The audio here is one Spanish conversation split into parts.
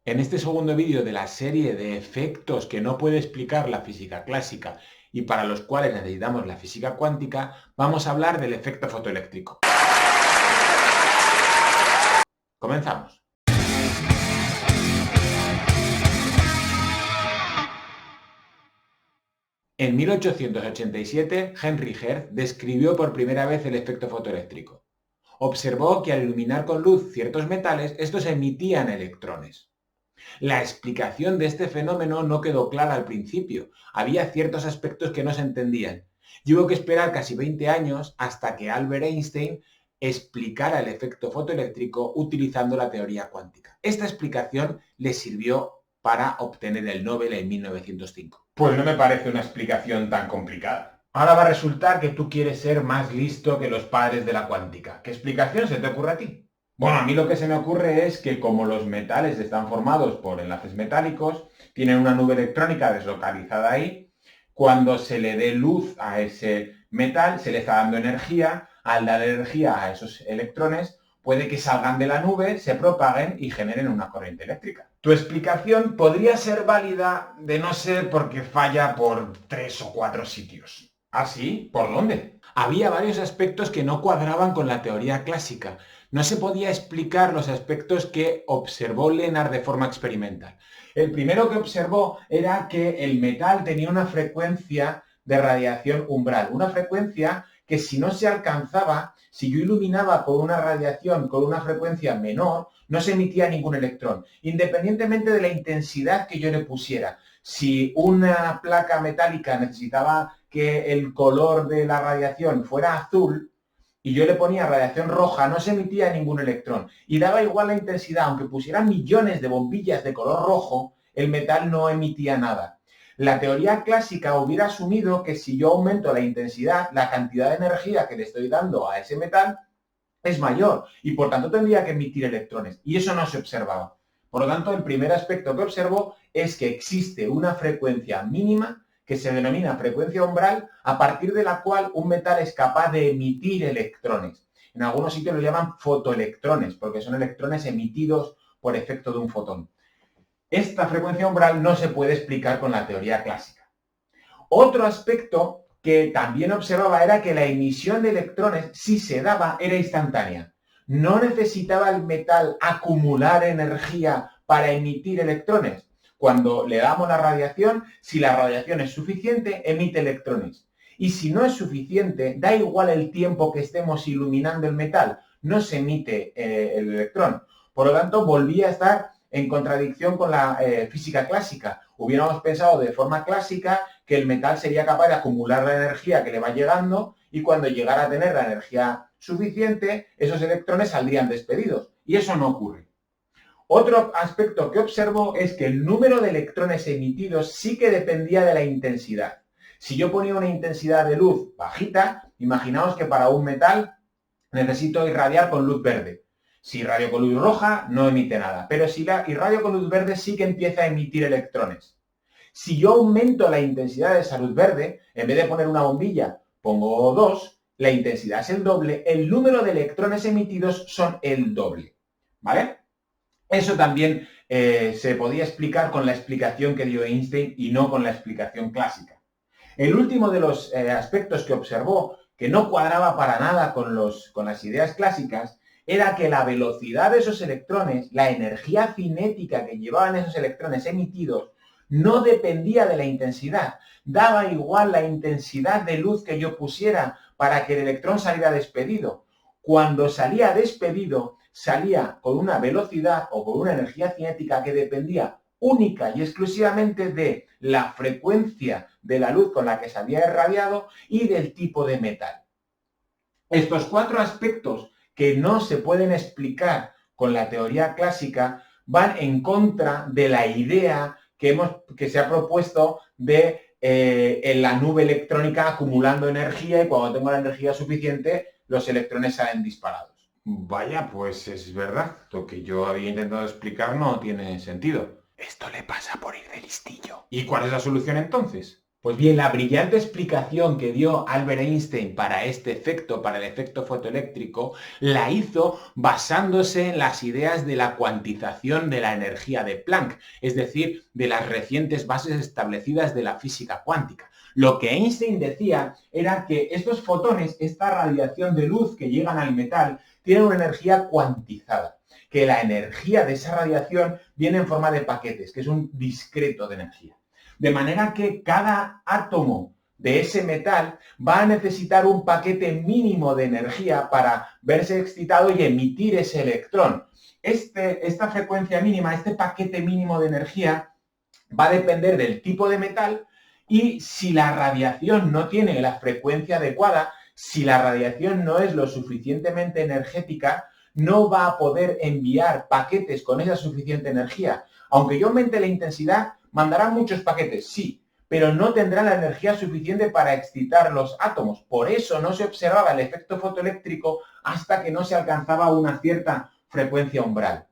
En este segundo vídeo de la serie de efectos que no puede explicar la física clásica y para los cuales necesitamos la física cuántica, vamos a hablar del efecto fotoeléctrico. Comenzamos. En 1887, Henry Hertz describió por primera vez el efecto fotoeléctrico. Observó que al iluminar con luz ciertos metales, estos emitían electrones. La explicación de este fenómeno no quedó clara al principio. Había ciertos aspectos que no se entendían. Y hubo que esperar casi 20 años hasta que Albert Einstein explicara el efecto fotoeléctrico utilizando la teoría cuántica. Esta explicación le sirvió para obtener el Nobel en 1905. Pues no me parece una explicación tan complicada. Ahora va a resultar que tú quieres ser más listo que los padres de la cuántica. ¿Qué explicación se te ocurre a ti? Bueno, a mí lo que se me ocurre es que como los metales están formados por enlaces metálicos, tienen una nube electrónica deslocalizada ahí, cuando se le dé luz a ese metal, se le está dando energía, al dar energía a esos electrones, puede que salgan de la nube, se propaguen y generen una corriente eléctrica. Tu explicación podría ser válida de no ser porque falla por 3 o 4 sitios. ¿Ah, sí? ¿Por dónde? Había varios aspectos que no cuadraban con la teoría clásica. No se podía explicar los aspectos que observó Lennard de forma experimental. El primero que observó era que el metal tenía una frecuencia de radiación umbral, una frecuencia que si no se alcanzaba, si yo iluminaba con una radiación con una frecuencia menor, no se emitía ningún electrón, independientemente de la intensidad que yo le pusiera. Si una placa metálica necesitaba que el color de la radiación fuera azul, y yo le ponía radiación roja, no se emitía ningún electrón. Y daba igual la intensidad, aunque pusiera millones de bombillas de color rojo, el metal no emitía nada. La teoría clásica hubiera asumido que si yo aumento la intensidad, la cantidad de energía que le estoy dando a ese metal es mayor y por tanto tendría que emitir electrones. Y eso no se observaba. Por lo tanto, el primer aspecto que observo es que existe una frecuencia mínima que se denomina frecuencia umbral, a partir de la cual un metal es capaz de emitir electrones. En algunos sitios lo llaman fotoelectrones, porque son electrones emitidos por efecto de un fotón. Esta frecuencia umbral no se puede explicar con la teoría clásica. Otro aspecto que también observaba era que la emisión de electrones, si se daba, era instantánea. No necesitaba el metal acumular energía para emitir electrones. Cuando le damos la radiación, si la radiación es suficiente, emite electrones. Y si no es suficiente, da igual el tiempo que estemos iluminando el metal, no se emite el electrón. Por lo tanto, volvía a estar en contradicción con la física clásica. Hubiéramos pensado de forma clásica que el metal sería capaz de acumular la energía que le va llegando y cuando llegara a tener la energía suficiente, esos electrones saldrían despedidos. Y eso no ocurre. Otro aspecto que observo es que el número de electrones emitidos sí que dependía de la intensidad. Si yo ponía una intensidad de luz bajita, imaginaos que para un metal necesito irradiar con luz verde. Si irradio con luz roja, no emite nada. Pero si irradio con luz verde, sí que empieza a emitir electrones. Si yo aumento la intensidad de esa luz verde, en vez de poner una bombilla, pongo 2, la intensidad es el doble, el número de electrones emitidos son el doble. ¿Vale? Eso también se podía explicar con la explicación que dio Einstein y no con la explicación clásica. El último de los aspectos que observó, que no cuadraba para nada con las ideas clásicas, era que la velocidad de esos electrones, la energía cinética que llevaban esos electrones emitidos, no dependía de la intensidad. Daba igual la intensidad de luz que yo pusiera para que el electrón saliera despedido. Cuando salía despedido, salía con una velocidad o con una energía cinética que dependía única y exclusivamente de la frecuencia de la luz con la que se había irradiado y del tipo de metal. Estos 4 aspectos que no se pueden explicar con la teoría clásica van en contra de la idea que se ha propuesto de en la nube electrónica acumulando energía y cuando tengo la energía suficiente los electrones salen disparados. Vaya, pues es verdad. Lo que yo había intentado explicar no tiene sentido. Esto le pasa por ir de listillo. ¿Y cuál es la solución entonces? Pues Pues bien, la brillante explicación que dio Albert Einstein para este efecto, para el efecto fotoeléctrico, la hizo basándose en las ideas de la cuantización de la energía de Planck, es decir, de las recientes bases establecidas de la física cuántica. Lo que Einstein decía era que estos fotones, esta radiación de luz que llegan al metal, tienen una energía cuantizada, que la energía de esa radiación viene en forma de paquetes, que es un discreto de energía. De manera que cada átomo de ese metal va a necesitar un paquete mínimo de energía para verse excitado y emitir ese electrón. Esta frecuencia mínima, este paquete mínimo de energía, va a depender del tipo de metal y si la radiación no tiene la frecuencia adecuada, si la radiación no es lo suficientemente energética, no va a poder enviar paquetes con esa suficiente energía. Aunque yo aumente la intensidad, mandará muchos paquetes, sí, pero no tendrá la energía suficiente para excitar los átomos. Por eso no se observaba el efecto fotoeléctrico hasta que no se alcanzaba una cierta frecuencia umbral.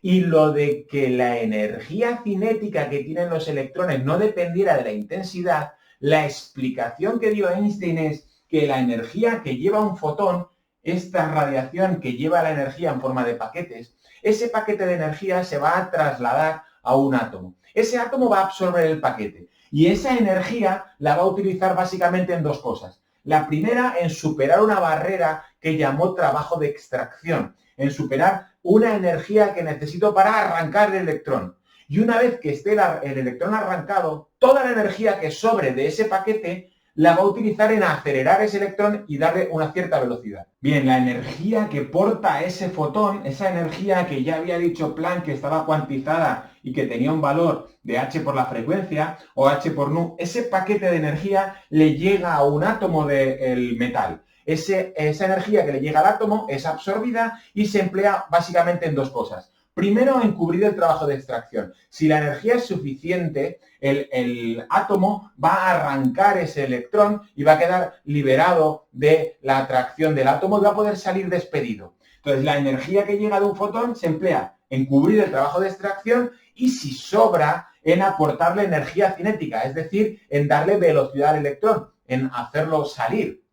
Y lo de que la energía cinética que tienen los electrones no dependiera de la intensidad, la explicación que dio Einstein es que la energía que lleva un fotón, esta radiación que lleva la energía en forma de paquetes, ese paquete de energía se va a trasladar a un átomo. Ese átomo va a absorber el paquete y esa energía la va a utilizar básicamente en dos cosas. La primera, en superar una barrera que llamó trabajo de extracción, en superar una energía que necesito para arrancar el electrón. Y una vez que esté el electrón arrancado, toda la energía que sobre de ese paquete la va a utilizar en acelerar ese electrón y darle una cierta velocidad. Bien, la energía que porta ese fotón, esa energía que ya había dicho Planck que estaba cuantizada y que tenía un valor de h por la frecuencia o h por nu, ese paquete de energía le llega a un átomo del metal. Esa energía que le llega al átomo es absorbida y se emplea básicamente en dos cosas. Primero, en cubrir el trabajo de extracción. Si la energía es suficiente, el átomo va a arrancar ese electrón y va a quedar liberado de la atracción del átomo y va a poder salir despedido. Entonces, la energía que llega de un fotón se emplea en cubrir el trabajo de extracción y, si sobra, en aportarle energía cinética, es decir, en darle velocidad al electrón, en hacerlo salir.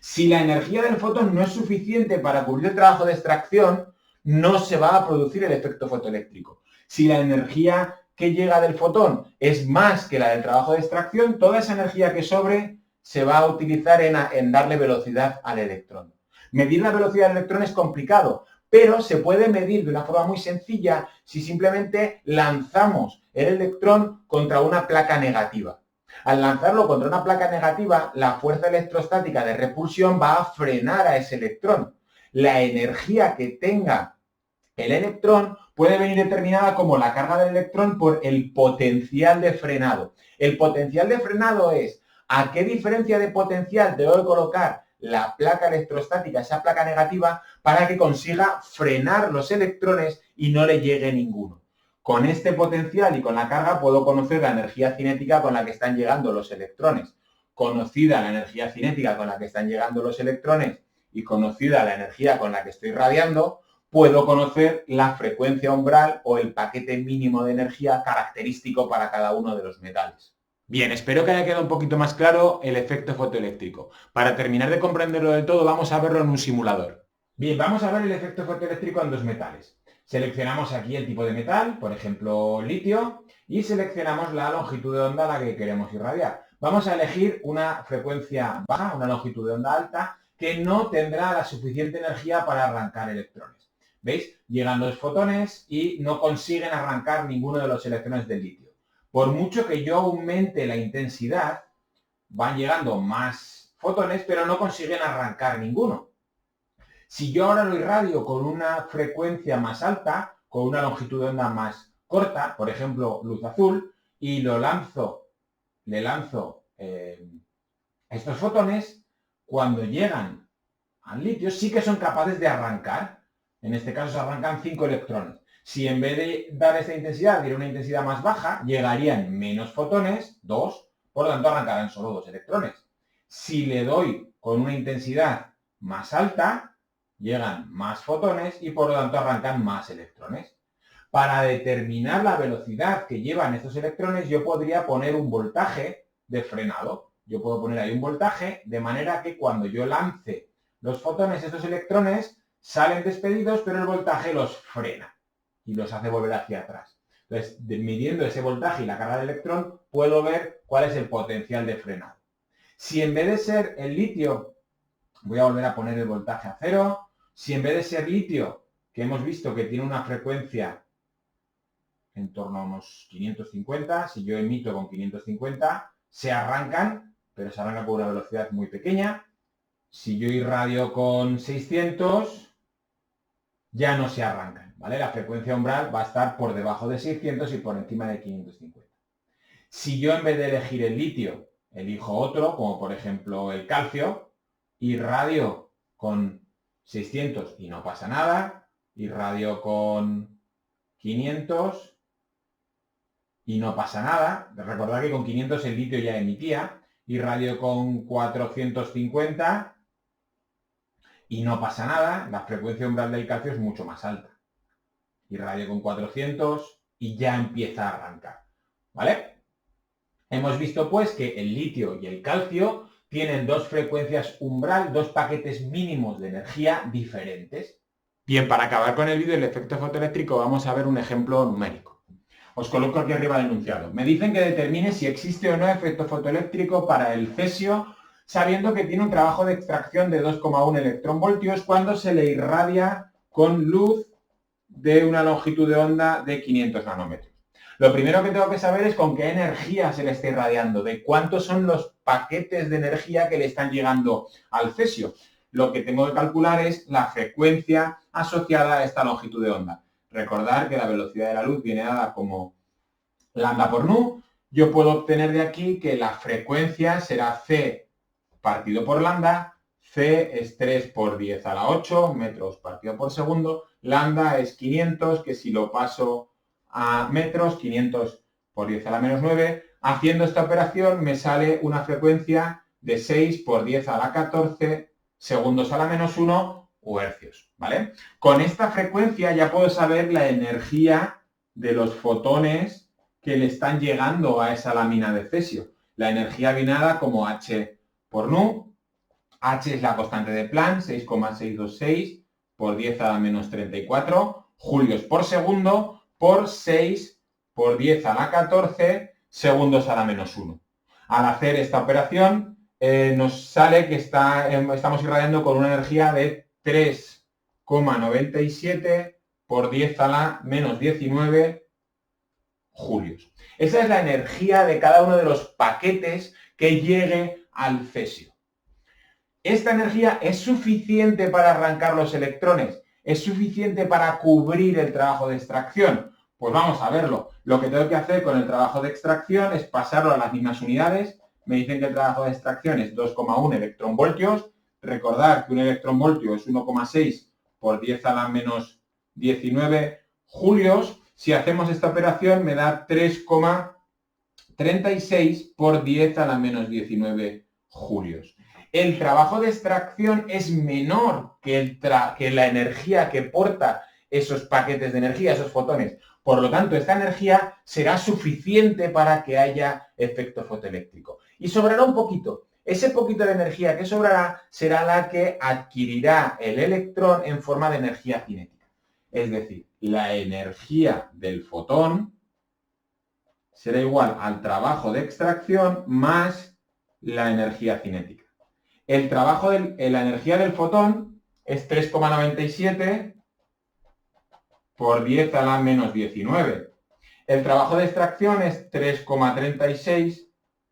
Si la energía del fotón no es suficiente para cubrir el trabajo de extracción, no se va a producir el efecto fotoeléctrico. Si la energía que llega del fotón es más que la del trabajo de extracción, toda esa energía que sobre se va a utilizar en darle velocidad al electrón. Medir la velocidad del electrón es complicado, pero se puede medir de una forma muy sencilla si simplemente lanzamos el electrón contra una placa negativa. Al lanzarlo contra una placa negativa, la fuerza electrostática de repulsión va a frenar a ese electrón. La energía que tenga el electrón puede venir determinada como la carga del electrón por el potencial de frenado. El potencial de frenado es a qué diferencia de potencial debo de colocar la placa electrostática, esa placa negativa, para que consiga frenar los electrones y no le llegue ninguno. Con este potencial y con la carga puedo conocer la energía cinética con la que están llegando los electrones. Conocida la energía cinética con la que están llegando los electrones y conocida la energía con la que estoy radiando, puedo conocer la frecuencia umbral o el paquete mínimo de energía característico para cada uno de los metales. Bien, espero que haya quedado un poquito más claro el efecto fotoeléctrico. Para terminar de comprenderlo del todo, vamos a verlo en un simulador. Bien, vamos a ver el efecto fotoeléctrico en dos metales. Seleccionamos aquí el tipo de metal, por ejemplo, litio, y seleccionamos la longitud de onda a la que queremos irradiar. Vamos a elegir una frecuencia baja, una longitud de onda alta, que no tendrá la suficiente energía para arrancar electrones. ¿Veis? Llegan los fotones y no consiguen arrancar ninguno de los electrones del litio. Por mucho que yo aumente la intensidad, van llegando más fotones, pero no consiguen arrancar ninguno. Si yo ahora lo irradio con una frecuencia más alta, con una longitud de onda más corta, por ejemplo, luz azul, y le lanzo estos fotones, cuando llegan al litio sí que son capaces de arrancar. En este caso se arrancan 5 electrones. Si en vez de dar esta intensidad, diera una intensidad más baja, llegarían menos fotones, 2, por lo tanto arrancarán solo 2 electrones. Si le doy con una intensidad más alta, llegan más fotones y por lo tanto arrancan más electrones. Para determinar la velocidad que llevan estos electrones, yo podría poner un voltaje de frenado. Yo puedo poner ahí un voltaje de manera que cuando yo lance los fotones, estos electrones salen despedidos, pero el voltaje los frena y los hace volver hacia atrás. Entonces, midiendo ese voltaje y la carga del electrón, puedo ver cuál es el potencial de frenado. Si en vez de ser el litio, voy a volver a poner el voltaje a 0, si en vez de ser litio, que hemos visto que tiene una frecuencia en torno a unos 550, si yo emito con 550, se arrancan, pero se arrancan con una velocidad muy pequeña. Si yo irradio con 600, ya no se arrancan, ¿vale? La frecuencia umbral va a estar por debajo de 600 y por encima de 550. Si yo en vez de elegir el litio, elijo otro, como por ejemplo el calcio, irradio con 600 y no pasa nada, irradio con 500 y no pasa nada. Recordad que con 500 el litio ya emitía, irradio con 450 y no pasa nada, la frecuencia umbral del calcio es mucho más alta. Irradio con 400 y ya empieza a arrancar, ¿vale? Hemos visto pues que el litio y el calcio tienen dos frecuencias umbral, dos paquetes mínimos de energía diferentes. Bien, para acabar con el vídeo del efecto fotoeléctrico vamos a ver un ejemplo numérico. Os coloco aquí arriba el enunciado. Me dicen que determine si existe o no efecto fotoeléctrico para el cesio, sabiendo que tiene un trabajo de extracción de 2,1 electronvoltios cuando se le irradia con luz de una longitud de onda de 500 nanómetros. Lo primero que tengo que saber es con qué energía se le está irradiando, de cuántos son los paquetes de energía que le están llegando al cesio. Lo que tengo que calcular es la frecuencia asociada a esta longitud de onda. Recordar que la velocidad de la luz viene dada como lambda por nu. Yo puedo obtener de aquí que la frecuencia será c partido por lambda. C es 3 por 10 a la 8 metros partido por segundo. Lambda es 500, que si lo paso a metros, 500 por 10 a la menos 9. Haciendo esta operación me sale una frecuencia de 6 por 10 a la 14 segundos a la menos 1 o hercios, ¿vale? Con esta frecuencia ya puedo saber la energía de los fotones que le están llegando a esa lámina de cesio. La energía viene dada como h por nu. H es la constante de Planck, 6,626 por 10 a la menos 34 julios por segundo por 6 por 10 a la 14 segundos a la menos 1. Al hacer esta operación nos sale que estamos irradiando con una energía de 3,97 por 10 a la menos 19 julios. Esa es la energía de cada uno de los paquetes que llegue al cesio. ¿Esta energía es suficiente para arrancar los electrones? ¿Es suficiente para cubrir el trabajo de extracción? Pues vamos a verlo. Lo que tengo que hacer con el trabajo de extracción es pasarlo a las mismas unidades. Me dicen que el trabajo de extracción es 2,1 electronvoltios. Recordad que un electronvoltio es 1,6 por 10 a la menos 19 julios. Si hacemos esta operación me da 3,36 por 10 a la menos 19 julios. El trabajo de extracción es menor que la energía que porta esos paquetes de energía, esos fotones. Por lo tanto, esta energía será suficiente para que haya efecto fotoeléctrico. Y sobrará un poquito. Ese poquito de energía que sobrará será la que adquirirá el electrón en forma de energía cinética. Es decir, la energía del fotón será igual al trabajo de extracción más la energía cinética. El trabajo de la energía del fotón es 3,97 por 10 a la menos 19. El trabajo de extracción es 3,36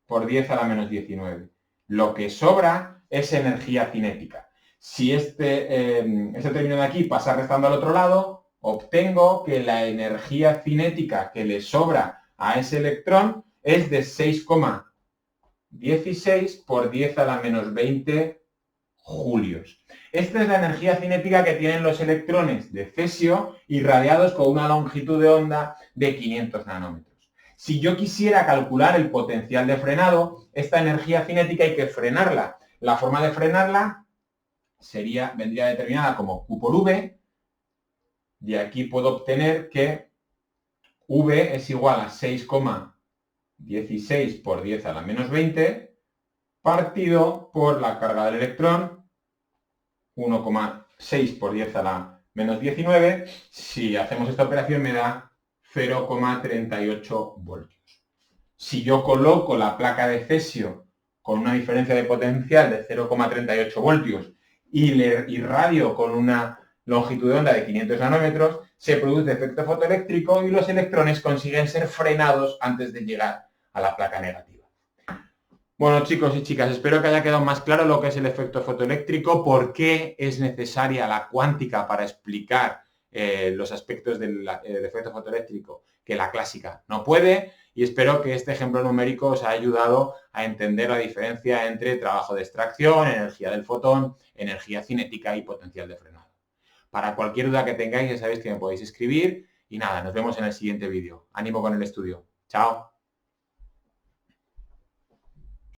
por 10 a la menos 19. Lo que sobra es energía cinética. Si este término de aquí pasa restando al otro lado, obtengo que la energía cinética que le sobra a ese electrón es de 6,16 por 10 a la menos 20 julios. Esta es la energía cinética que tienen los electrones de cesio irradiados con una longitud de onda de 500 nanómetros. Si yo quisiera calcular el potencial de frenado, esta energía cinética hay que frenarla. La forma de frenarla vendría determinada como Q por V. De aquí puedo obtener que V es igual a 6,16 16 por 10 a la menos 20 partido por la carga del electrón, 1,6 por 10 a la menos 19. Si hacemos esta operación me da 0,38 voltios. Si yo coloco la placa de cesio con una diferencia de potencial de 0,38 voltios y le irradio con una longitud de onda de 500 nanómetros, se produce efecto fotoeléctrico y los electrones consiguen ser frenados antes de llegar a la placa negativa. Bueno, chicos y chicas, espero que haya quedado más claro lo que es el efecto fotoeléctrico, por qué es necesaria la cuántica para explicar los aspectos del efecto fotoeléctrico que la clásica no puede, y espero que este ejemplo numérico os haya ayudado a entender la diferencia entre trabajo de extracción, energía del fotón, energía cinética y potencial de frenado. Para cualquier duda que tengáis, ya sabéis que me podéis escribir, y nada, nos vemos en el siguiente vídeo. Ánimo con el estudio. Chao.